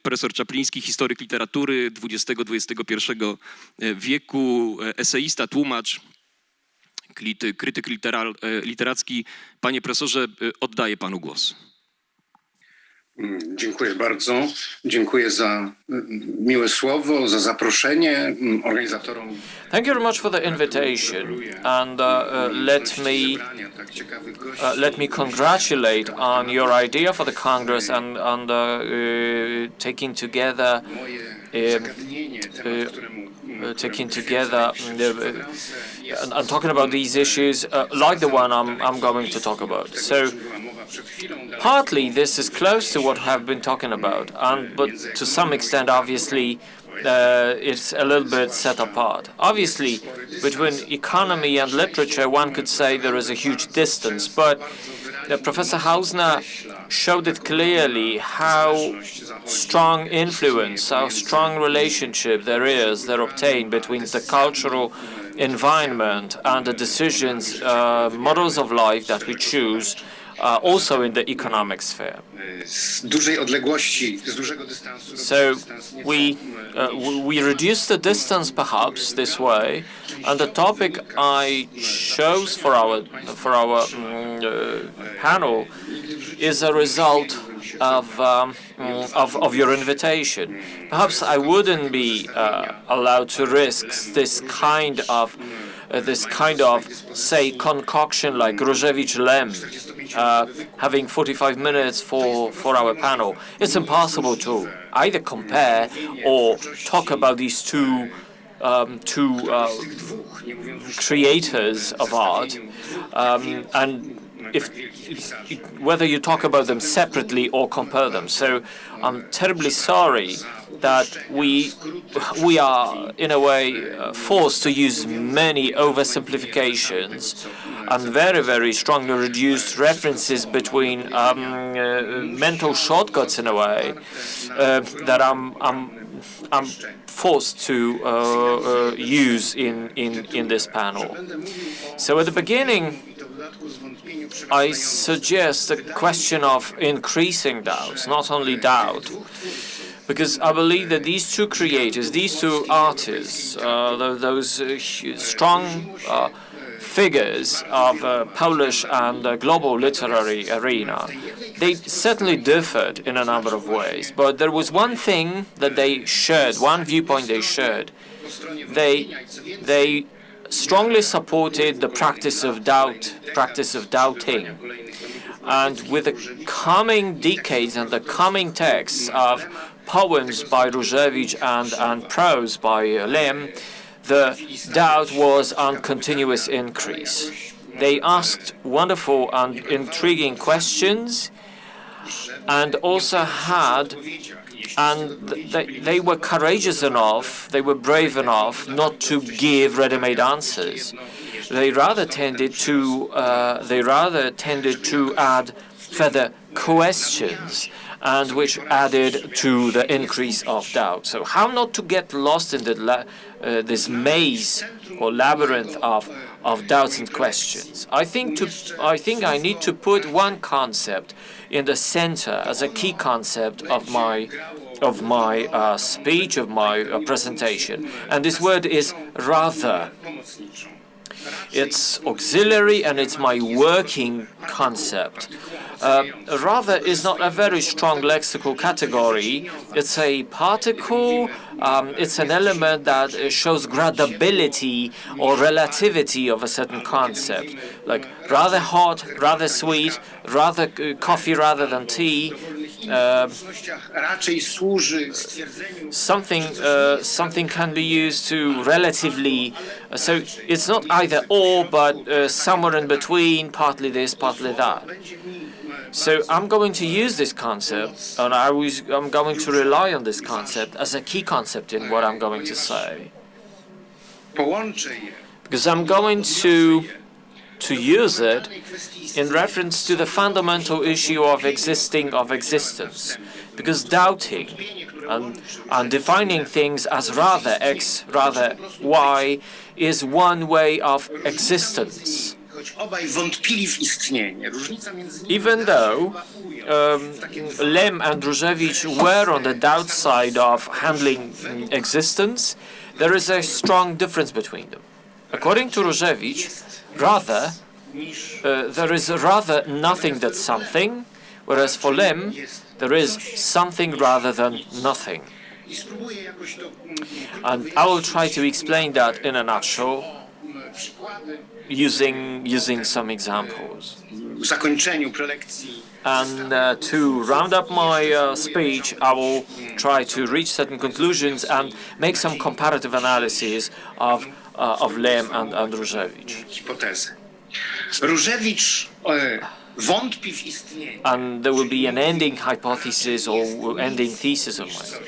profesor Czapliński, historyk literatury XX-XXI wieku, eseista, tłumacz, krytyk literacki. Panie profesorze, oddaję panu głos. Dziękuję bardzo. Dziękuję za miłe słowo, za zaproszenie organizatorom. Thank you very much for the invitation, and let me congratulate on your idea for the Congress and on taking together and talking about these issues like the one I'm going to talk about. So partly this is close to what I've been talking about, but to some extent, obviously, it's a little bit set apart. Obviously, between economy and literature, one could say there is a huge distance, but Professor Hausner showed it clearly how strong influence, how strong relationship they're obtained between the cultural environment and the decisions, models of life that we choose, also in the economic sphere. So we reduce the distance perhaps this way, and the topic I chose for our panel is a result of your invitation. Perhaps I wouldn't be allowed to risk this kind of say concoction like Różewicz-Lem, having 45 minutes for our panel. It's impossible to either compare or talk about these two creators of art, and whether you talk about them separately or compare them. So I'm terribly sorry that we are in a way forced to use many oversimplifications and very, very strongly reduced references between mental shortcuts in a way that I'm forced to use in this panel. So at the beginning, I suggest a question of increasing doubts, not only doubt, because I believe that these two creators, these two artists, those strong figures of Polish and global literary arena, they certainly differed in a number of ways, but there was one thing that they shared, one viewpoint they shared. They strongly supported the practice of doubting. And with the coming decades and the coming texts of poems by Różewicz and prose by Lem, the doubt was on continuous increase. They asked wonderful and intriguing questions, and also they were courageous enough, they were brave enough not to give ready-made answers. They rather tended to add further questions, and which added to the increase of doubt. So how not to get lost in this maze or labyrinth of doubts and questions? I think I need to put one concept in the center as a key concept of my speech, of my presentation, and this word is rather. It's auxiliary and it's my working concept. Rather is not a very strong lexical category. It's a particle, it's an element that shows gradability or relativity of a certain concept, like rather hot, rather sweet, rather coffee rather than tea. Something can be used to relatively, so it's not either or, but somewhere in between, partly this, partly that. So I'm going to use this concept, and I'm going to rely on this concept as a key concept in what I'm going to say, because I'm going to use it in reference to the fundamental issue of existence, because doubting and defining things as rather X, rather Y, is one way of existence. choć obaj wątpili w istnienie. Różnica między nimi Even though Lem and Różewicz were on the doubt side of handling existence, there is a strong difference between them. According to Różewicz, there is rather nothing that's something, whereas for Lem, there is something rather than nothing. And I will try to explain that in a nutshell using some examples. w zakończeniu prelekcji. And to round up my speech, I will try to reach certain conclusions and make some comparative analysis of Lem and Różewicz. Hipotezy. Różewicz wątpi w istnienie. And there will be an ending hypothesis or ending thesis of mine.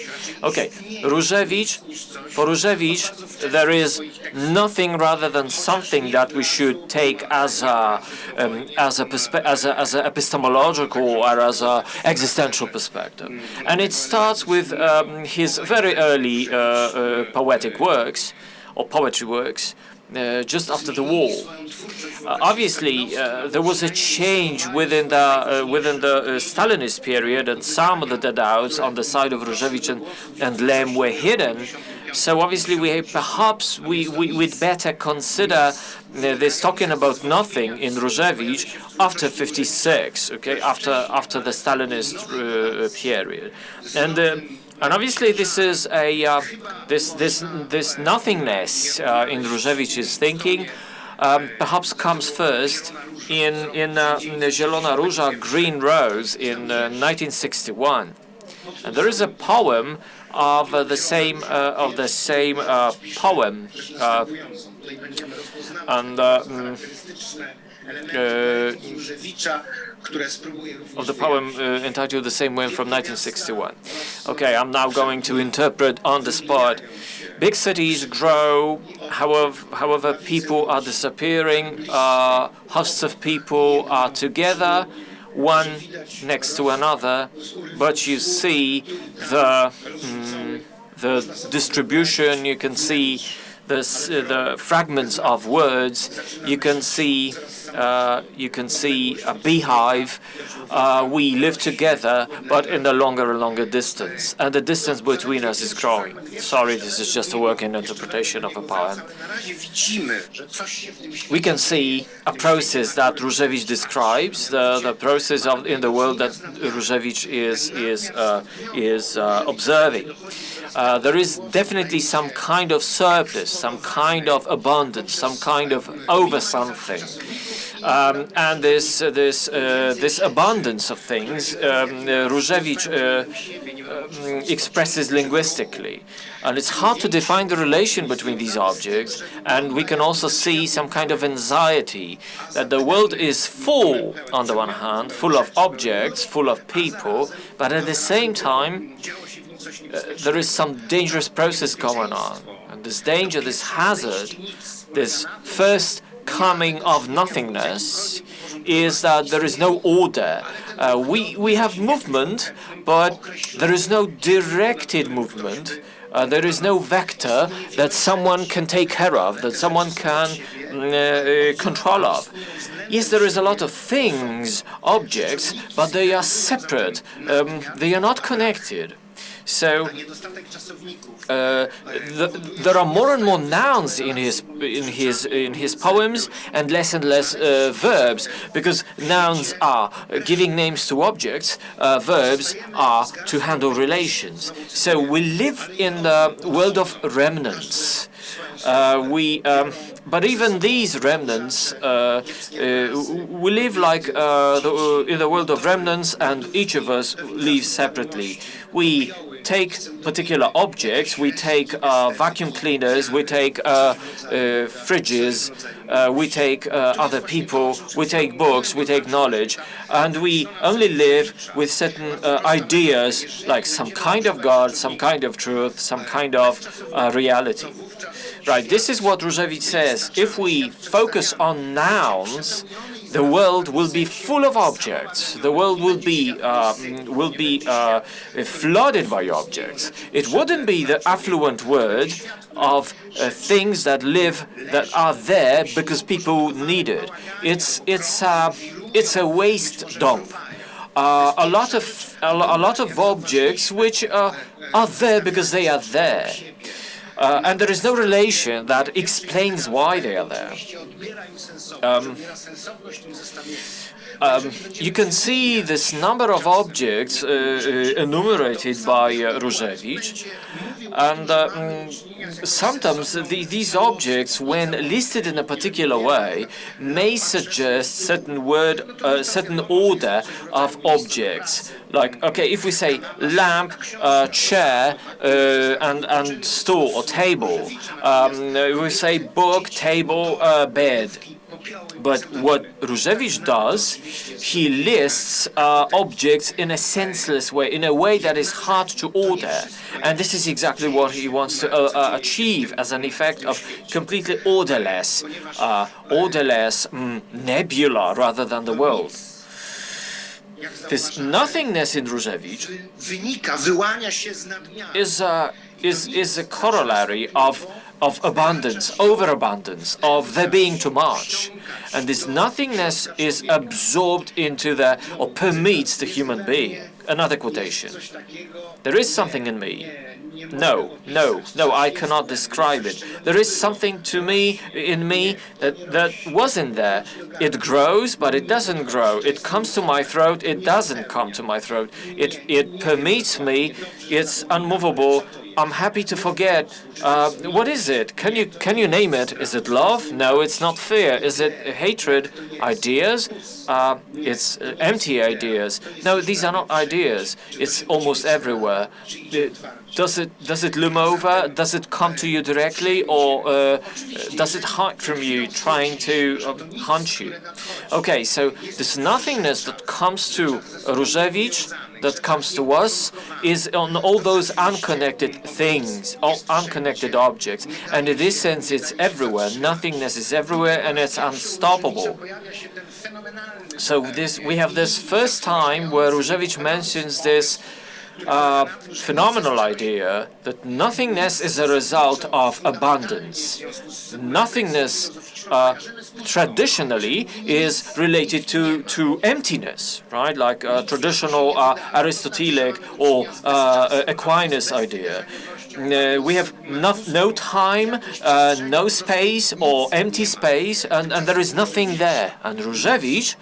Okay, for Różewicz, there is nothing rather than something that we should take as a epistemological or as a existential perspective. And it starts with his very early poetic works, or poetry works, just after the war. Obviously, there was a change within the Stalinist period, and some of the Tadeusz on the side of Różewicz and Lem were hidden. So obviously, we'd better consider this talking about nothing in Różewicz after 56, okay, after the Stalinist period, and obviously, this is this nothingness in Różewicz's thinking perhaps comes first in Zielona Róża, Green Rose in 1961, and there is a poem of the same poem, and. Of the poem entitled the same way from 1961. Okay, I'm now going to interpret on the spot. Big cities grow, however people are disappearing, hosts of people are together, one next to another, but you see the distribution, you can see the fragments of words, you can see a beehive. We live together, but in a longer and longer distance, and the distance between us is growing. Sorry, this is just a working interpretation of a poem. We can see a process that Różewicz describes, the process in the world that Różewicz is observing. There is definitely some kind of surplus, some kind of abundance, some kind of over something. And this abundance of things, Różewicz expresses linguistically. And it's hard to define the relation between these objects, and we can also see some kind of anxiety that the world is full, on the one hand, full of objects, full of people, but at the same time, there is some dangerous process going on. And this danger, this hazard, this first coming of nothingness is that there is no order. We have movement, but there is no directed movement. There is no vector that someone can take care of, that someone can control of. Yes, there is a lot of things, objects, but they are separate. They are not connected. So there are more and more nouns in his poems and less verbs, because nouns are giving names to objects, verbs are to handle relations. So we live in the world of remnants. But even these remnants, we live like in the world of remnants, and each of us lives separately. We take particular objects, we take vacuum cleaners, we take fridges, we take other people, we take books, we take knowledge, and we only live with certain ideas, like some kind of God, some kind of truth, some kind of reality. Right, this is what Różewicz says. If we focus on nouns, the world will be full of objects. The world will be flooded by objects. It wouldn't be the affluent word of things that are there because people need it. It's a waste dump. A lot of objects which are there because they are there. And there is no relation that explains why they are there. You can see this number of objects enumerated by Różewicz, and sometimes these objects, when listed in a particular way, may suggest certain order of objects. Like, okay, if we say lamp, chair, and stool or table, we say book, table, bed. But what Różewicz does, he lists objects in a senseless way, in a way that is hard to order. And this is exactly what he wants to achieve as an effect of completely orderless nebula rather than the world. This nothingness in Różewicz is a corollary of abundance, overabundance, of there being too much. And this nothingness is absorbed into or permeates the human being. Another quotation. There is something in me. No, I cannot describe it. There is something in me that wasn't there. It grows, but it doesn't grow. It comes to my throat, it doesn't come to my throat. It permeates me, it's unmovable. I'm happy to forget. What is it? Can you name it? Is it love? No, it's not fear. Is it hatred? Ideas? It's empty ideas. No, these are not ideas. It's almost everywhere. Does it loom over? Does it come to you directly, or does it hide from you, trying to hunt you? Okay, so this nothingness that comes to Różewicz, that comes to us, is on all those unconnected things, all unconnected objects. And in this sense, it's everywhere. Nothingness is everywhere, and it's unstoppable. So we have this first time where Różewicz mentions this phenomenal idea that nothingness is a result of abundance. Nothingness traditionally is related to emptiness, right? Like traditional Aristotelic or Aquinas idea. We have no time, no space or empty space, and there is nothing there. And Różewicz,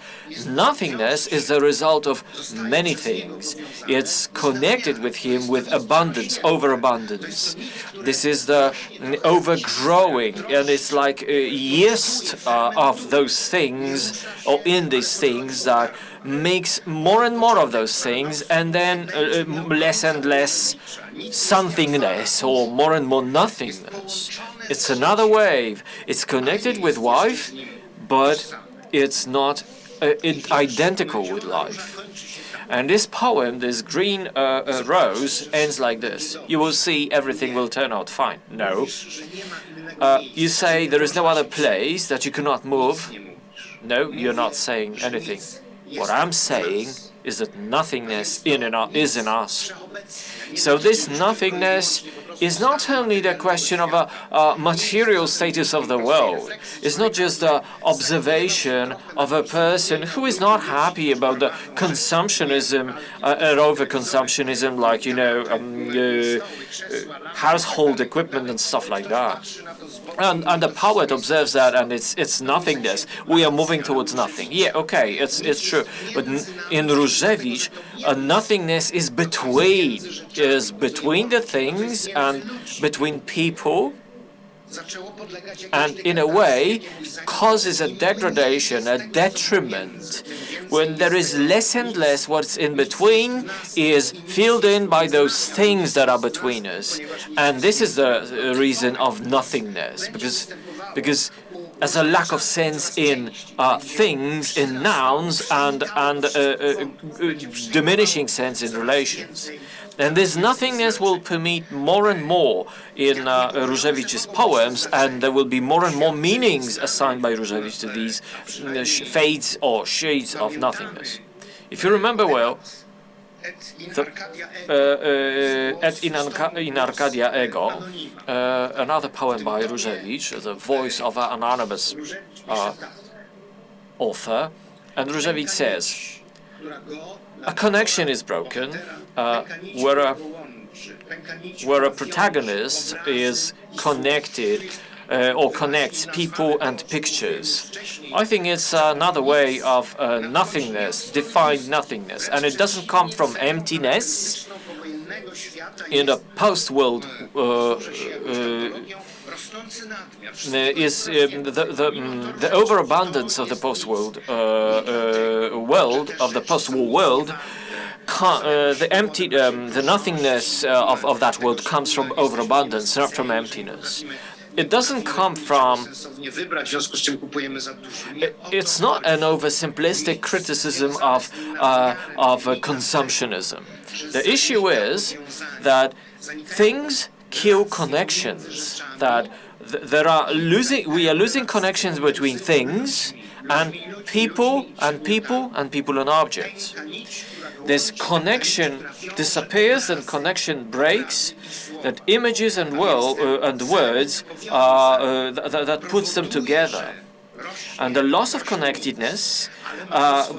nothingness is the result of many things. It's connected with him with abundance, overabundance. This is the overgrowing, and it's like yeast of those things, or in these things, that makes more and more of those things, and then less and less somethingness, or more and more nothingness. It's another wave. It's connected with life, but it's not identical with life. And this poem, this green rose, ends like this. You will see everything will turn out fine. No. You say there is no other place that you cannot move. No, you're not saying anything. What I'm saying is that nothingness is in us. So this nothingness is not only the question of a material status of the world. It's not just the observation of a person who is not happy about the consumptionism, overconsumptionism, like, household equipment and stuff like that. And the poet observes that, and it's nothingness. We are moving towards nothing. Yeah, okay, it's true. But in Różewicz, nothingness is between the things and between people, and in a way causes a degradation, a detriment. When there is less and less, what's in between is filled in by those things that are between us. And this is the reason of nothingness, because as a lack of sense in things, in nouns, and diminishing sense in relations. And this nothingness will permeate more and more in Różewicz's poems, and there will be more and more meanings assigned by Różewicz to these fades or shades of nothingness. If you remember well, in Arcadia Ego, another poem by Różewicz, the voice of an anonymous author, and Różewicz says, a connection is broken where a protagonist is connected or connects people and pictures. I think it's another way of nothingness, defined nothingness, and it doesn't come from emptiness. In the post-world is the overabundance of the post-world world, of the post-war world. The nothingness of that world comes from overabundance, not from emptiness. It doesn't come from. It's not an oversimplistic criticism of consumptionism. The issue is that things kill connections. That we are losing connections between things and people and people and people and objects. This connection disappears and connection breaks. That images and words that puts them together, and the loss of connectedness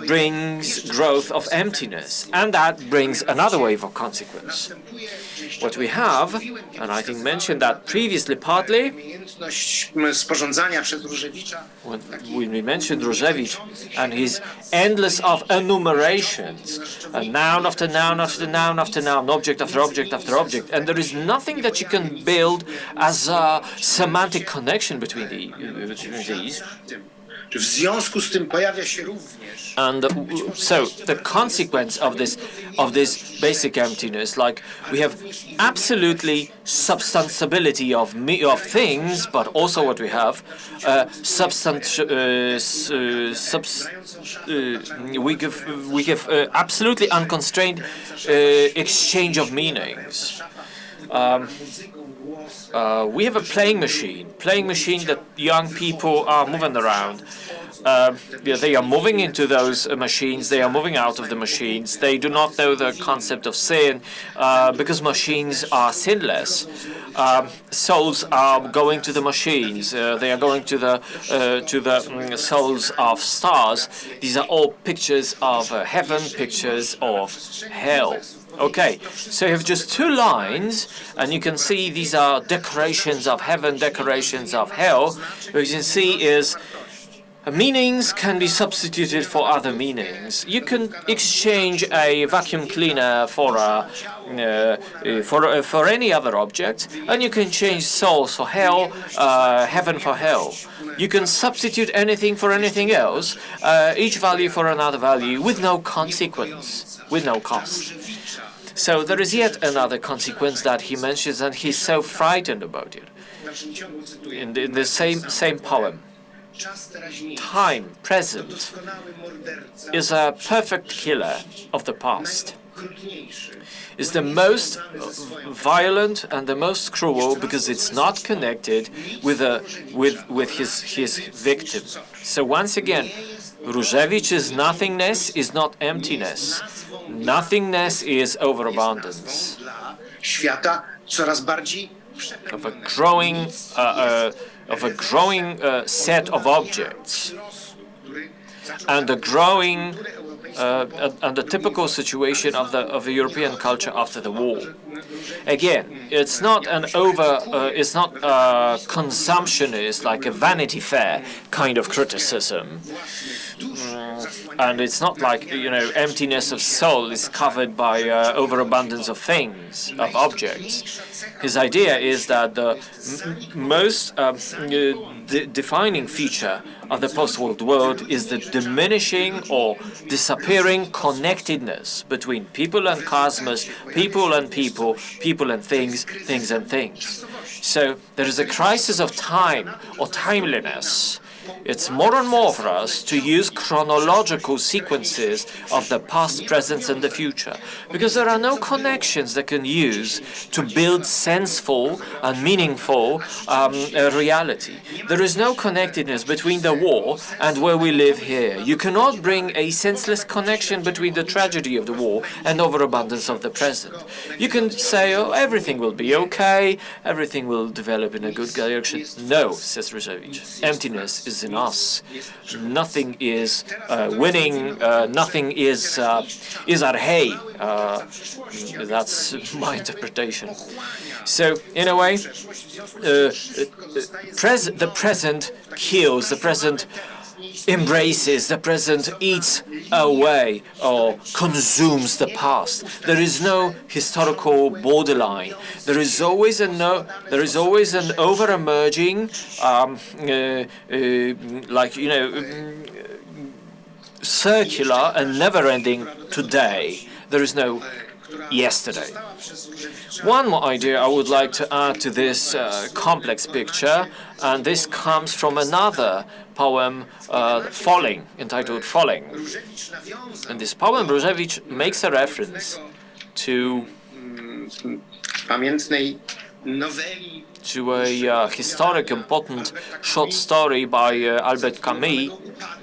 brings growth of emptiness, and that brings another wave of consequence. What we have, and I think mentioned that previously partly, when we mentioned Różewicz and his endless of enumerations, noun after noun after noun after noun, object after object after object, and there is nothing that you can build as a semantic connection between these. And so the consequence of this basic emptiness, like we have absolutely substantiability of things, but also what we have we give absolutely unconstrained exchange of meanings. We have a playing machine that young people are moving around. They are moving into those machines, they are moving out of the machines. They do not know the concept of sin because machines are sinless. Souls are going to the machines. They are going to the souls of stars. These are all pictures of heaven, pictures of hell. Okay, so you have just two lines, and you can see these are decorations of heaven, decorations of hell. What you can see is meanings can be substituted for other meanings. You can exchange a vacuum cleaner for any other object, and you can change souls for hell, heaven for hell. You can substitute anything for anything else, each value for another value, with no consequence, with no cost. So there is yet another consequence that he mentions, and he's so frightened about it. In the same poem, time, present, is a perfect killer of the past. Is the most violent and the most cruel because it's not connected with his victim. So once again, Różewicz's nothingness is not emptiness. Nothingness is overabundance. Of a growing set of objects, and a growing and the typical situation of the European culture after the war. Again, it's not it's not consumptionist, like a Vanity Fair kind of criticism. And it's not like, emptiness of soul is covered by overabundance of things, of objects. His idea is that the most defining feature of the post-world world is the diminishing or disappearing connectedness between people and cosmos, people and people, people and things, things and things. So there is a crisis of time or timeliness. It's more and more for us to use chronological sequences of the past, present, and the future, because there are no connections that can use to build senseful and meaningful reality. There is no connectedness between the war and where we live here. You cannot bring a senseless connection between the tragedy of the war and overabundance of the present. You can say, oh, everything will be okay, everything will develop in a good direction. No, says Różewicz. Emptiness is in us. Nothing is winning. Nothing is arhei. That's my interpretation. So, in a way, the present kills. The present embraces. The present eats away or consumes the past. There is no historical borderline. There is always an over-emerging, circular and never-ending today. There is no yesterday. One more idea I would like to add to this complex picture, and this comes from another poem, Falling, entitled Falling. In this poem, Różewicz makes a reference to a historic important short story by Albert Camus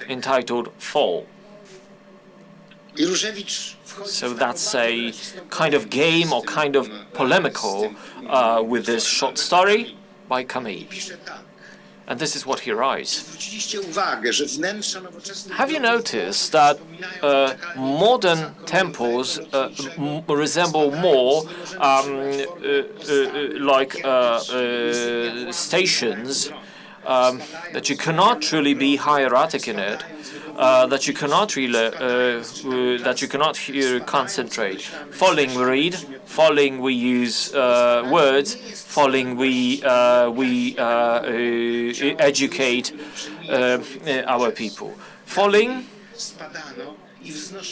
entitled Fall. So that's a kind of game or kind of polemical with this short story by Camus. And this is what he writes. Have you noticed that modern temples resemble more like stations, that you cannot truly be hieratic in it, that you cannot concentrate. Falling we read, falling we use words, falling we educate our people. Falling,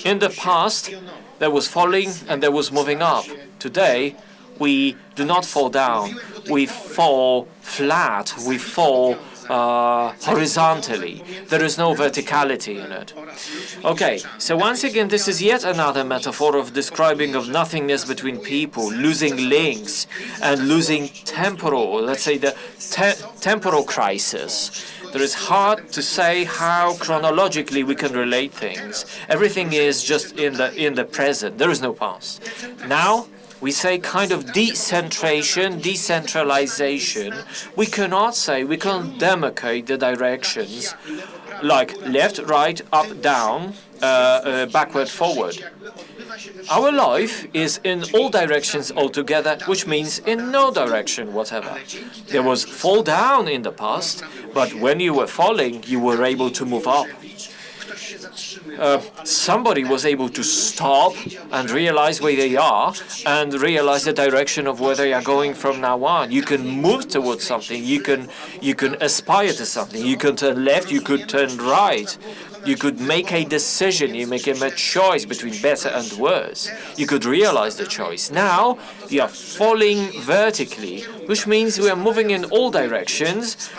in the past, there was falling and there was moving up. Today, we do not fall down. We fall flat. We fall horizontally. There is no verticality in it. Okay, so once again, this is yet another metaphor of describing of nothingness between people, losing links and losing temporal, let's say the temporal crisis. There is hard to say how chronologically we can relate things. Everything is just in the present. There is no past. Now, we say kind of decentralization. We cannot demarcate the directions like left, right, up, down, backward, forward. Our life is in all directions altogether, which means in no direction whatever. There was fall down in the past, but when you were falling, you were able to move up. Somebody was able to stop and realize where they are and realize the direction of where they are going from now on. You can move towards something. You can aspire to something. You can turn left. You could turn right. You could make a decision. You make a choice between better and worse. You could realize the choice. Now you are falling vertically, which means we are moving in all directions.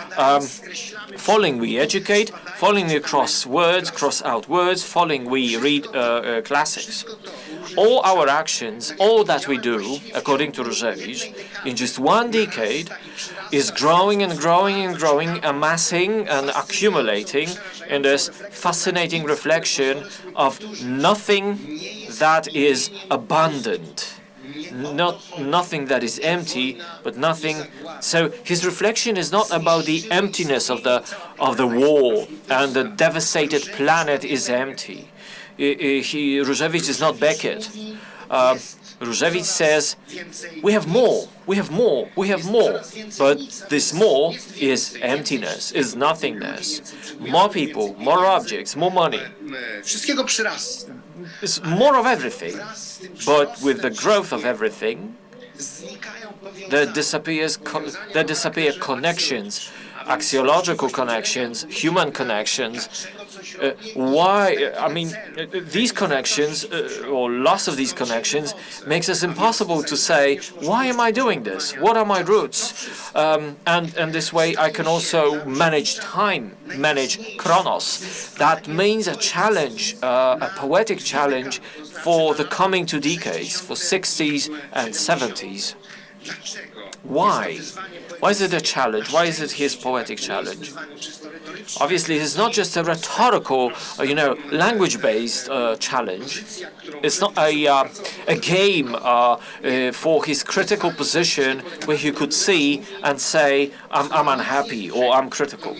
Falling, we educate. Falling, we cross words, cross out words. Falling, we read classics. All our actions, all that we do, according to Różewicz, in just one decade, is growing and growing and growing, amassing and accumulating in this fascinating reflection of nothing that is abundant. Nothing that is empty, but nothing. So his reflection is not about the emptiness of the war and the devastated planet is empty. Różewicz is not Beckett. Różewicz says, we have more, we have more, we have more. But this more is emptiness, is nothingness. More people, more objects, more money. It's more of everything. But with the growth of everything, there disappear connections, axiological connections, human connections, why, I mean, these connections, or loss of these connections, makes it impossible to say, why am I doing this? What are my roots? And this way I can also manage time, manage chronos. That means a challenge, a poetic challenge for the coming 2 decades, for 60s and 70s. Why? Why is it a challenge? Why is it his poetic challenge? Obviously, it's not just a rhetorical, language-based challenge. It's not a game for his critical position where he could see and say, I'm unhappy or I'm critical.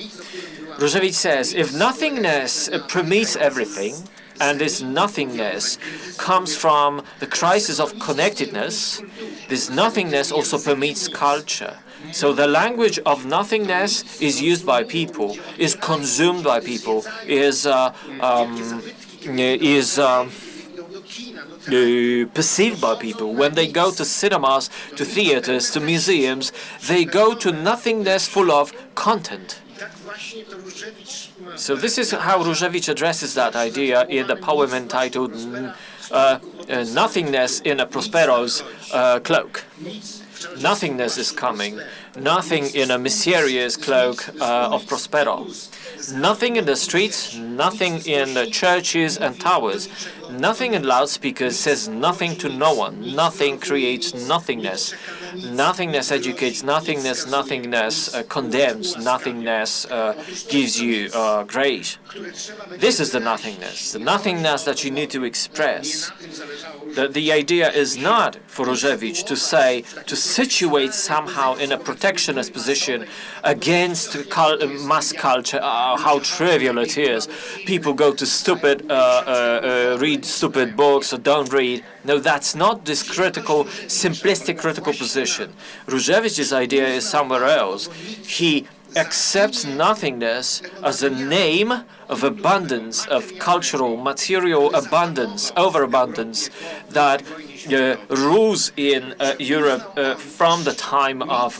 Różewicz says, if nothingness permeates everything, and this nothingness comes from the crisis of connectedness, this nothingness also permeates culture. So the language of nothingness is used by people, is consumed by people, is perceived by people. When they go to cinemas, to theaters, to museums, they go to nothingness full of content. So this is how Różewicz addresses that idea in the poem entitled Nothingness in a Prospero's Cloak. Nothingness is coming, nothing in a mysterious cloak of Prospero. Nothing in the streets, nothing in the churches and towers, nothing in loudspeakers says nothing to no one. Nothing creates nothingness. Nothingness educates nothingness, nothingness condemns, nothingness gives you grace. This is the nothingness that you need to express. The idea is not for Różewicz to say, to situate somehow in a protectionist position against mass culture, how trivial it is. People go to read stupid books or don't read. No, that's not this critical, simplistic critical position. Różewicz's idea is somewhere else. He accepts nothingness as a name of abundance, of cultural, material abundance, overabundance that rules in Europe from the time of,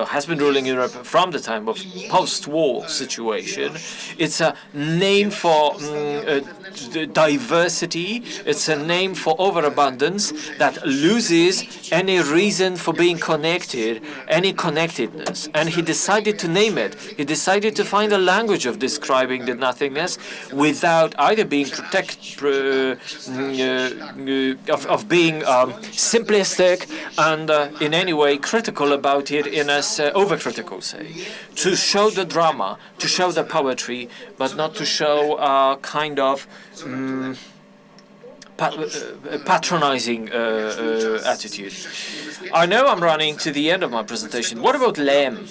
has been ruling Europe from the time of post-war situation. It's a name for diversity. It's a name for overabundance that loses any reason for being connected, any connectedness. And he decided to name it. He decided to find a language of describing the nothingness without either being of being simplistic and in any way critical about it in a overcritical, say. To show the drama, to show the poetry, but not to show a kind of patronizing attitude. I know I'm running to the end of my presentation. What about Lem?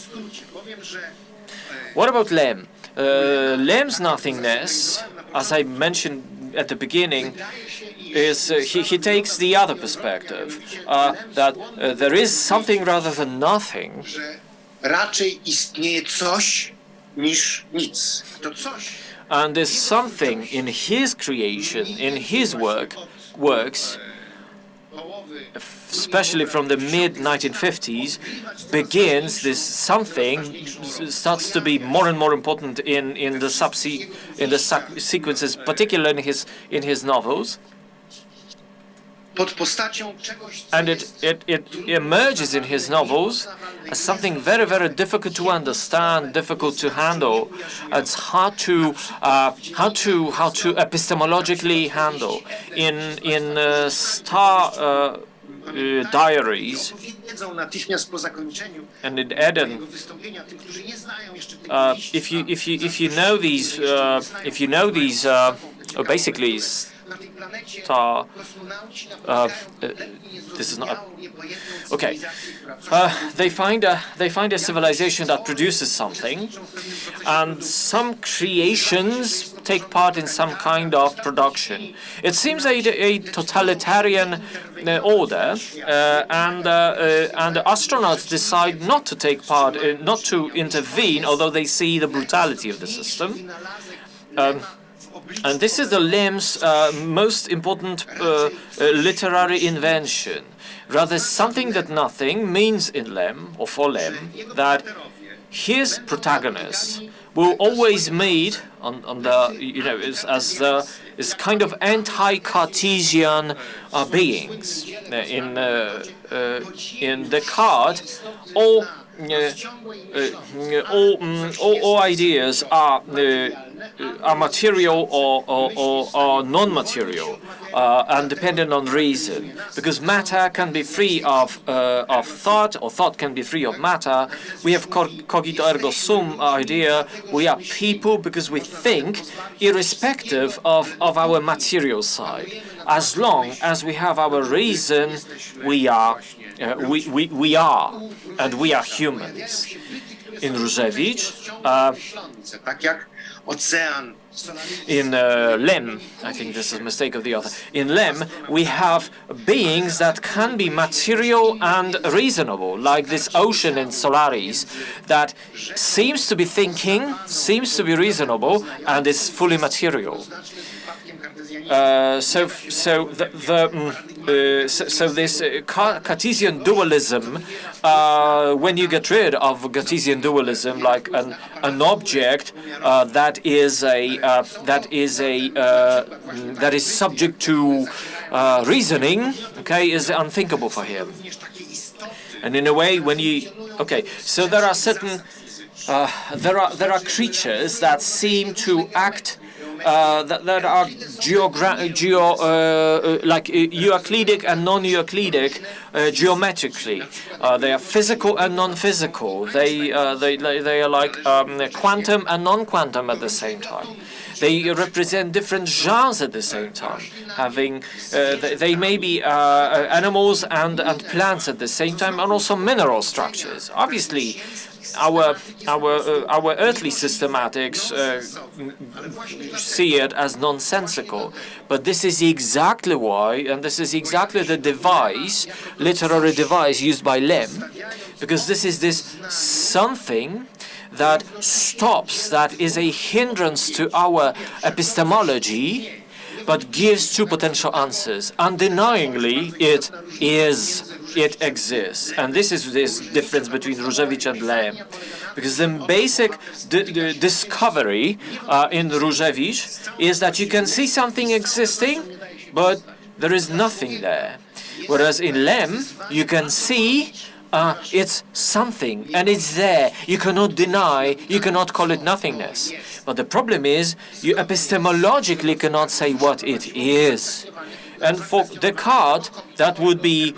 What about Lem? Lem's nothingness, as I mentioned at the beginning, is he takes the other perspective, that there is something rather than nothing. Raczej istnieje coś niż nic. To coś. And there's something in his creation, in his works, especially from the mid-1950s, begins this something starts to be more and more important in the sequences, particularly in his novels. And it emerges in his novels as something very, very difficult to understand, difficult to handle. It's hard to epistemologically handle. In Star diaries and in Eden, if you know these, basically. This is not okay. They find a civilization that produces something, and some creations take part in some kind of production. It seems a totalitarian order, and the astronauts decide not to take part, not to intervene, although they see the brutality of the system. And this is the Lem's most important literary invention. Rather, something that nothing means in Lem, or for Lem, that his protagonists will always meet on the, you know, is kind of anti-Cartesian beings. In Descartes, all ideas are material or non-material and dependent on reason, because matter can be free of thought, or thought can be free of matter. We have cogito ergo sum idea. We are people because we think, irrespective of our material side. As long as we have our reason, we are, and we are humans. In Różewicz, in Lem, I think this is a mistake of the author. In Lem, we have beings that can be material and reasonable, like this ocean in Solaris, that seems to be thinking, seems to be reasonable, and is fully material. So this Cartesian dualism, when you get rid of Cartesian dualism, like an object that is subject to reasoning, okay, is unthinkable for him. And in a way, when you so there are certain there are creatures that seem to act. That are like Euclidic and non-Euclidic geometrically. They are physical and non-physical. They are like quantum and non-quantum at the same time. They represent different genres at the same time. Having they may be animals and plants at the same time, and also mineral structures. Obviously, our earthly systematics see it as nonsensical, but this is exactly why, and this is exactly the device, literary device used by Lem, because this is this something that stops, that is a hindrance to our epistemology, but gives two potential answers. Undeniably, it exists. And this is this difference between Różewicz and Lem. Because the basic discovery in Różewicz is that you can see something existing, but there is nothing there. Whereas in Lem, you can see it's something, and it's there. You cannot deny, you cannot call it nothingness. But the problem is, you epistemologically cannot say what it is. And for Descartes, that would be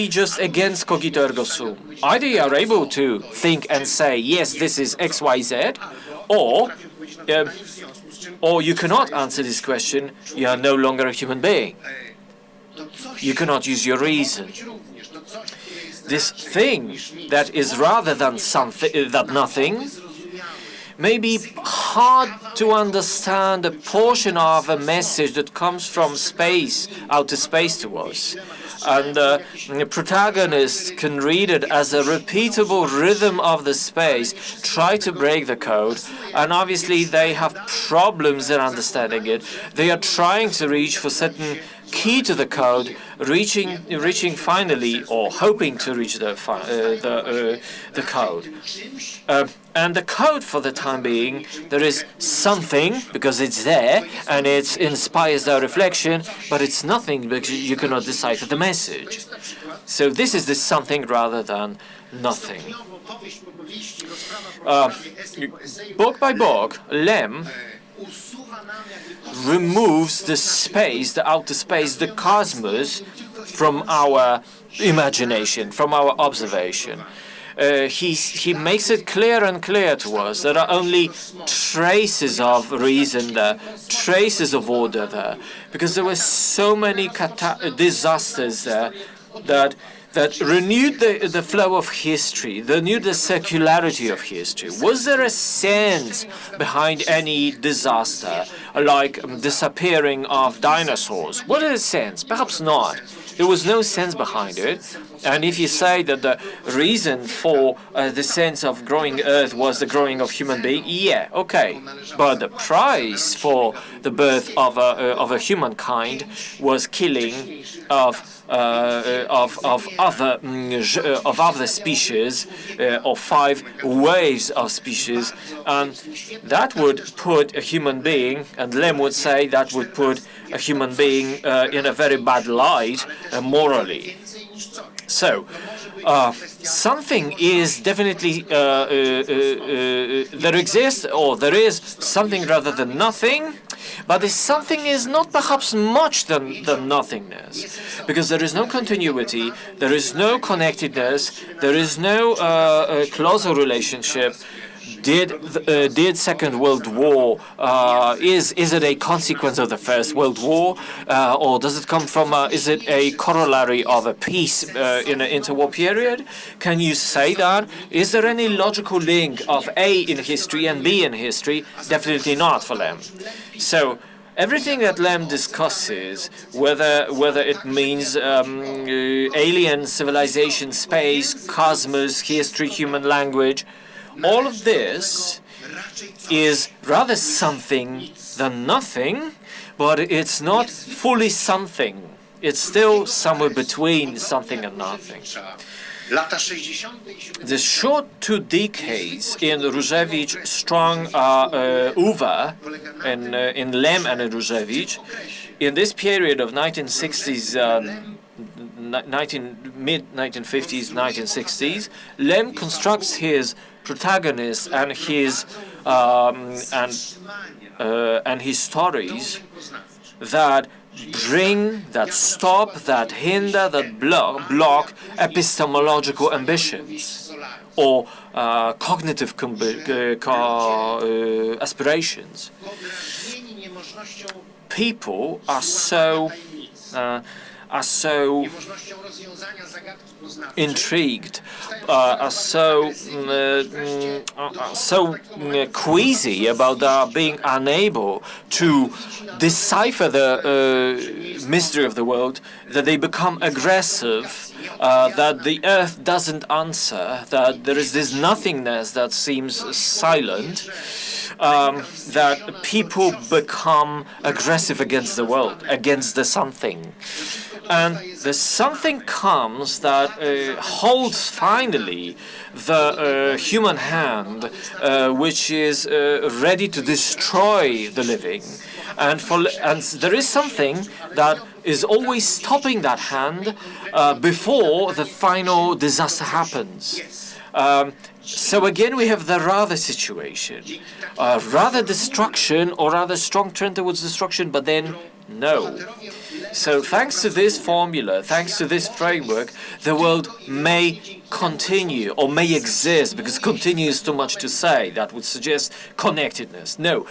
just against cogito ergo sum. Either you are able to think and say, yes, this is X, Y, Z, or you cannot answer this question. You are no longer a human being. You cannot use your reason. This thing that is rather than something, that nothing, may be hard to understand a portion of a message that comes from space, outer space to us. And the protagonist can read it as a repeatable rhythm of the space, try to break the code, and obviously they have problems in understanding it. They are trying to reach for certain key to the code, reaching finally, or hoping to reach the code. And the code, for the time being, there is something because it's there and it inspires their reflection, but it's nothing because you cannot decipher the message. So this is the something rather than nothing. Book by book, Lem removes the space, the outer space, the cosmos from our imagination, from our observation. He makes it clear and clear to us. There are only traces of reason there, traces of order there, because there were so many disasters there that renewed the flow of history, renewed the circularity of history. Was there a sense behind any disaster, like disappearing of dinosaurs? Was there a sense? Perhaps not. There was no sense behind it. And if you say that the reason for the sense of growing Earth was the growing of human being, yeah, okay. But the price for the birth of a humankind was killing of other species, or 5 waves of species, and that would put a human being, and Lem would say that would put a human being in a very bad light morally. So, something is definitely, there exists, or there is something rather than nothing, but this something is not perhaps much than nothingness, because there is no continuity, there is no connectedness, there is no closer relationship. Did Second World War, is it a consequence of the First World War, or does it come from, is it a corollary of a peace in an interwar period? Can you say that? Is there any logical link of A in history and B in history? Definitely not for Lem. So everything that Lem discusses, whether it means alien civilization, space, cosmos, history, human language, all of this is rather something than nothing, but it's not fully something. It's still somewhere between something and nothing. The short 2 decades in Różewicz strong over in Lem and in Różewicz, in this period of 1960s, mid-1950s, 1960s, Lem constructs his protagonist and his stories that bring, that stop, that hinder, that block epistemological ambitions or cognitive aspirations. People are so intrigued, are so queasy about being unable to decipher the mystery of the world, that they become aggressive, that the earth doesn't answer, that there is this nothingness that seems silent, that people become aggressive against the world, against the something. And the something comes that holds finally the human hand, which is ready to destroy the living. And there is something that is always stopping that hand before the final disaster happens. So again, we have the rather situation, rather destruction, or rather strong trend towards destruction, but then no. So thanks to this formula, thanks to this framework, the world may continue or may exist, because continue is too much to say. That would suggest connectedness. No,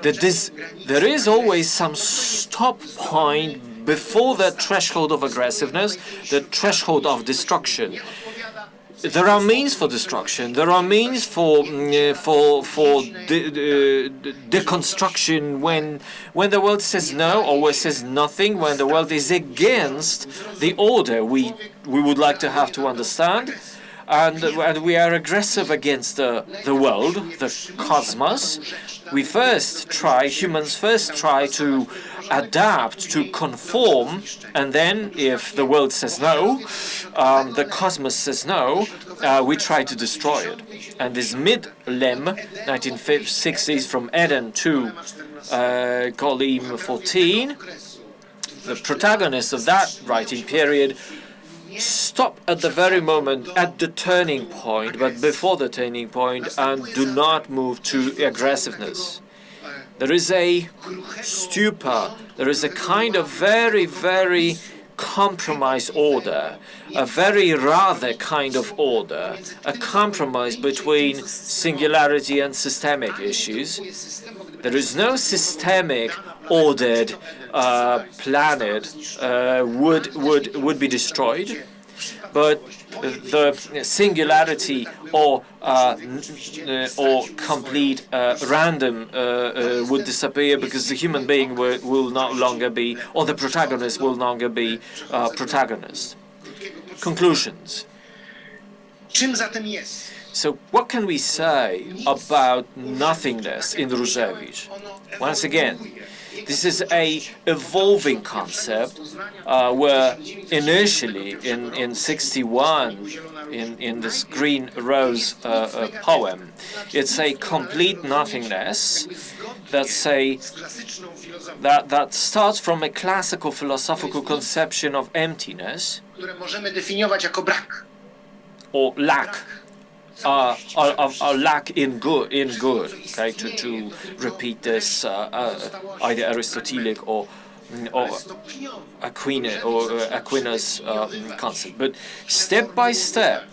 there is always some stop point before the threshold of aggressiveness, the threshold of destruction. There are means for destruction. There are means for deconstruction when the world says no or says nothing. When the world is against the order we would like to have to understand, and we are aggressive against the world, the cosmos. Humans first try to adapt, to conform, and then if the world says no, the cosmos says no, we try to destroy it. And this mid-Lem, 1960s, from Eden to Column 14, the protagonists of that writing period stop at the very moment, at the turning point, but before the turning point, and do not move to aggressiveness. There is a stupor, there is a kind of very, very compromise order, a very rather kind of order, a compromise between singularity and systemic issues. There is no systemic ordered planet would be destroyed, but the singularity or complete random would disappear because the human being will no longer be, or the protagonist will no longer be protagonist. Conclusions. Czym zatem jest? So what can we say about nothingness in Różewicz? Once again, this is a evolving concept where initially in 61 in this Green Rose poem, it's a complete nothingness that starts from a classical philosophical conception of emptiness które możemy definiować jako brak. or lack. A lack in good, okay, to repeat this either Aristotelic or Aquinas concept. But step by step,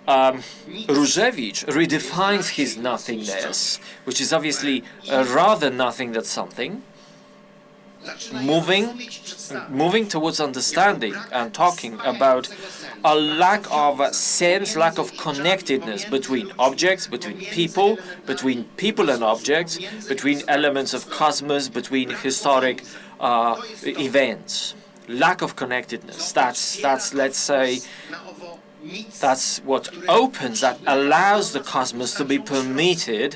Różewicz redefines his nothingness, which is obviously rather nothing than something, moving towards understanding and talking about a lack of sense, lack of connectedness between objects, between people and objects, between elements of cosmos, between historic events. Lack of connectedness. That's let's say, that's what opens, that allows the cosmos to be permeated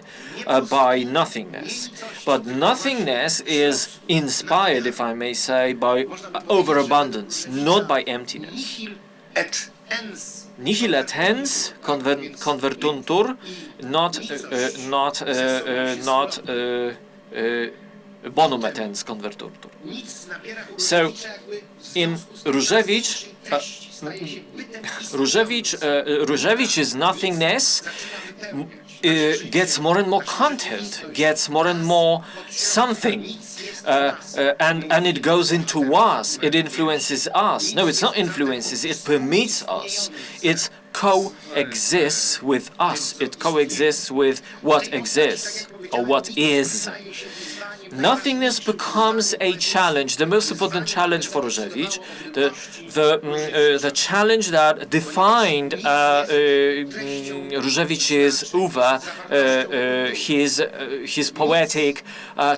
by nothingness. But nothingness is inspired, if I may say, by overabundance, not by emptiness. Nihil et ens convertuntur, not bonum et ens convertuntur. So in Różewicz, Różewicz's nothingness gets more and more content, gets more and more something, and it goes into us, it influences us. No, it's not influences, it permeates us. It coexists with us, it coexists with what exists, or what is. Nothingness becomes a challenge, the most important challenge for Różewicz, the challenge that defined Różewicz's oeuvre, his poetic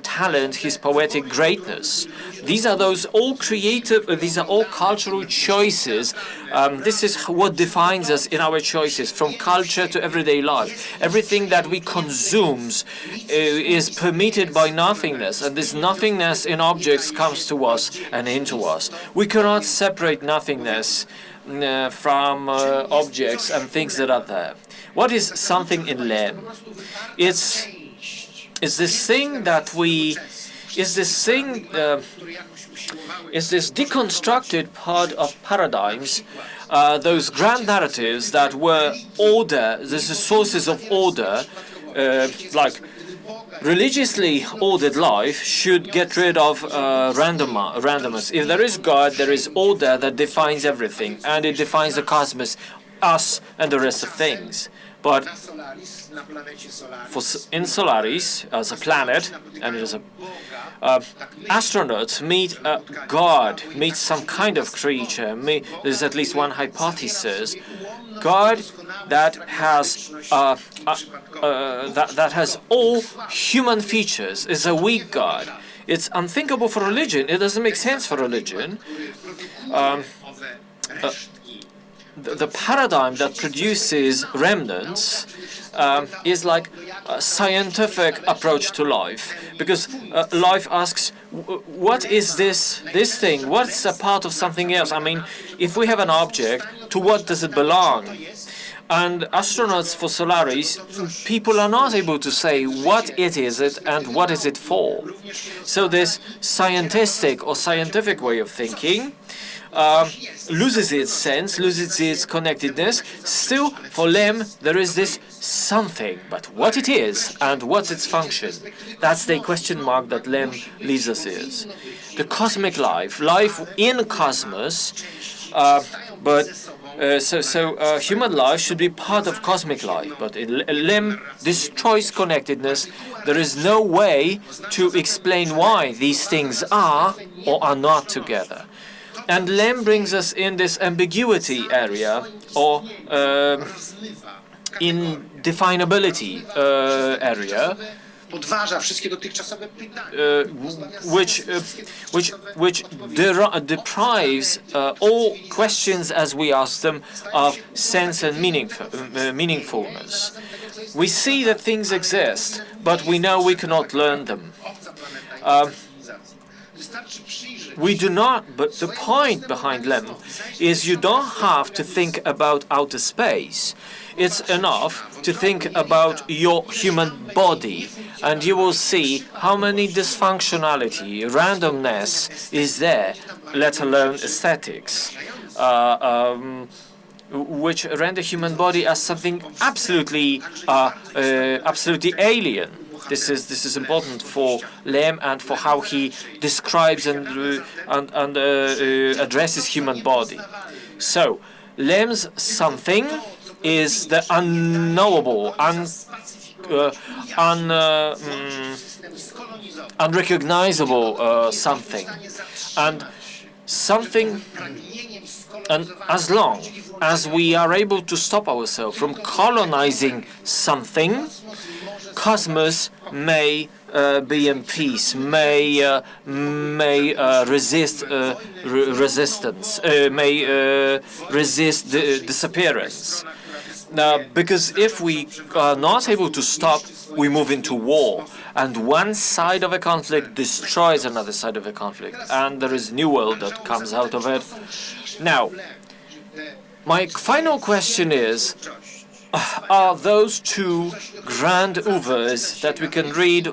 talent, his poetic greatness. These are all cultural choices. This is what defines us in our choices, from culture to everyday life. Everything that we consume is permeated by nothingness, and this nothingness in objects comes to us and into us. We cannot separate nothingness from objects and things that are there. What is something in Lem? It's this thing that is this deconstructed part of paradigms, those grand narratives that were order, the sources of order, like religiously ordered life should get rid of randomness. If there is God, there is order that defines everything, and it defines the cosmos, us, and the rest of things. But in Solaris, as a planet, and as a astronauts meet God, meet some kind of creature. There's at least one hypothesis. God that has that has all human features is a weak God. It's unthinkable for religion. It doesn't make sense for religion. The paradigm that produces remnants is like a scientific approach to life, because life asks, what is this thing? What's a part of something else? I mean, if we have an object, to what does it belong? And astronauts for Solaris, people are not able to say what it is and what is it for. So this scientific way of thinking loses its sense, loses its connectedness. Still, for Lem, there is this something, but what it is and what's its function, that's the question mark that Lem leaves us is. The cosmic life in cosmos, human life should be part of cosmic life, but Lem destroys connectedness. There is no way to explain why these things are or are not together. And Lem brings us in this ambiguity area, or indefinability area, which deprives all questions as we ask them of sense and meaningfulness. We see that things exist, but we know we cannot learn them. We do not, but the point behind Lem is you don't have to think about outer space. It's enough to think about your human body, and you will see how many dysfunctionality, randomness is there, let alone aesthetics, which render human body as something absolutely alien. This is important for Lem and for how he describes and addresses human body. So, Lem's something is the unknowable, unrecognizable something, and as long as we are able to stop ourselves from colonizing something, cosmos may be in peace, may resist resistance, may resist disappearance. Because if we are not able to stop, we move into war, and one side of a conflict destroys another side of a conflict, and there is a new world that comes out of it. Now, my final question is, are those two grand oeuvres that we can read,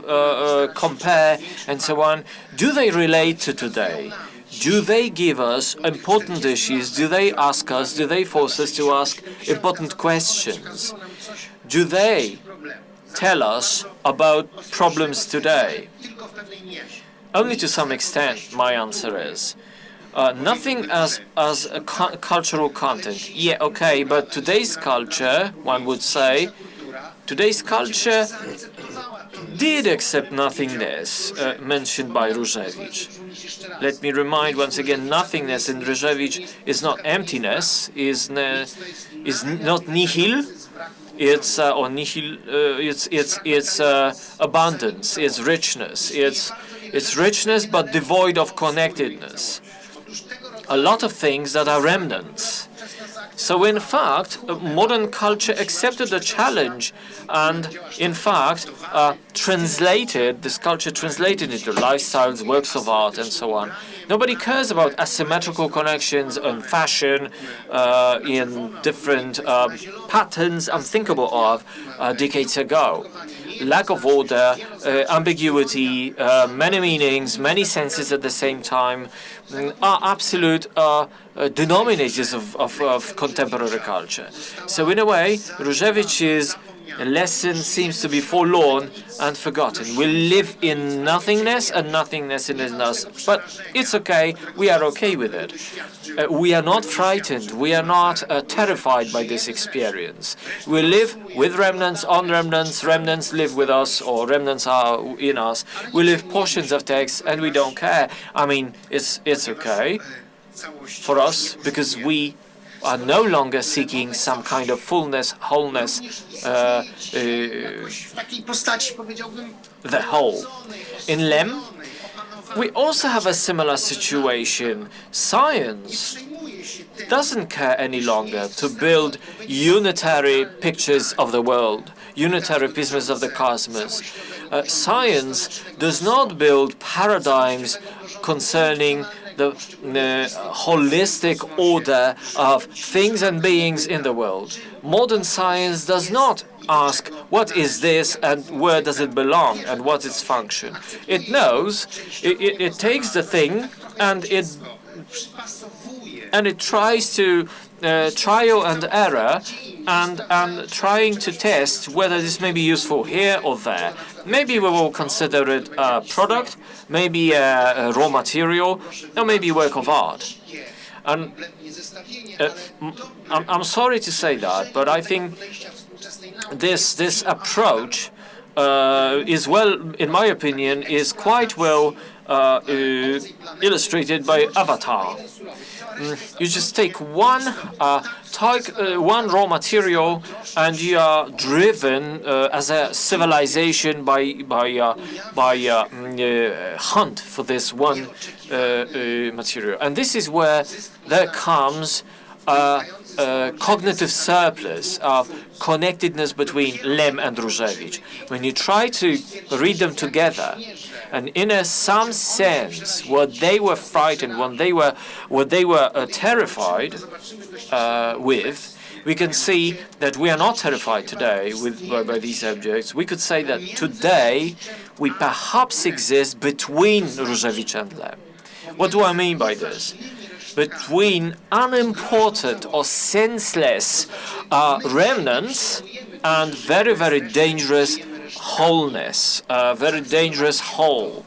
compare, and so on, do they relate to today? Do they give us important issues? Do they ask us, do they force us to ask important questions? Do they tell us about problems today? Only to some extent, my answer is. Nothing as a cultural content. Yeah, okay, but today's culture, one would say, today's culture did accept nothingness mentioned by Różewicz. Let me remind once again, nothingness in Różewicz is not emptiness, is not nihil. It's or nihil. It's abundance. It's richness. It's richness, but devoid of connectedness. A lot of things that are remnants. So in fact, modern culture accepted the challenge and in fact translated this culture into lifestyles, works of art, and so on. Nobody cares about asymmetrical connections and fashion in different patterns unthinkable of decades ago. Lack of order, ambiguity, many meanings, many senses at the same time are absolute denominators of contemporary culture. So in a way, Różewicz's lesson seems to be forlorn and forgotten. We live in nothingness, and nothingness is in us. But it's okay. We are okay with it. We are not frightened. We are not terrified by this experience. We live with remnants, on remnants. Remnants live with us, or remnants are in us. We live portions of text, and we don't care. I mean, it's okay for us because we are no longer seeking some kind of fullness, wholeness, the whole. In Lem, we also have a similar situation. Science doesn't care any longer to build unitary pictures of the world, unitary pieces of the cosmos. Science does not build paradigms concerning the holistic order of things and beings in the world. Modern science does not ask what is this and where does it belong and what's its function. It knows, it takes the thing and it tries to trial and error and trying to test whether this may be useful here or there. Maybe we will consider it a product, maybe a raw material, or maybe a work of art. And I'm sorry to say that, but I think this approach is, well, in my opinion, is quite well illustrated by Avatar. You just take one raw material, and you are driven as a civilization by hunt for this one material. And this is where there comes cognitive surplus of connectedness between Lem and Różewicz. When you try to read them together, and in some sense, what they were frightened, what they were terrified with, we can see that we are not terrified today by these subjects. We could say that today we perhaps exist between Różewicz and Lem. What do I mean by this? Between unimportant or senseless remnants and very, very dangerous wholeness, very dangerous whole.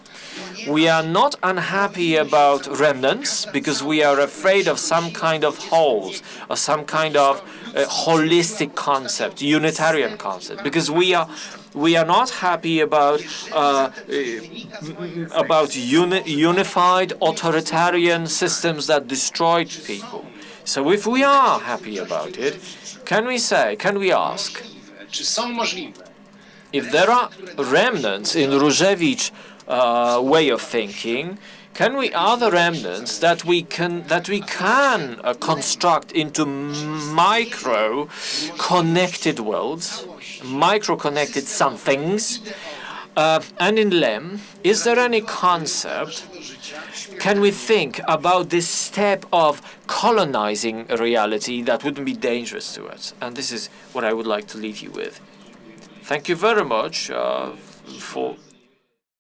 We are not unhappy about remnants because we are afraid of some kind of wholes or some kind of holistic concept, Unitarian concept, because we are not happy about unified authoritarian systems that destroyed people. So if we are happy about it, can we ask, if there are remnants in Różewicz way of thinking, are there remnants that we can construct into micro-connected worlds, micro-connected somethings? And in Lem, is there any concept? Can we think about this step of colonizing a reality that wouldn't be dangerous to us? And this is what I would like to leave you with. Thank you very much for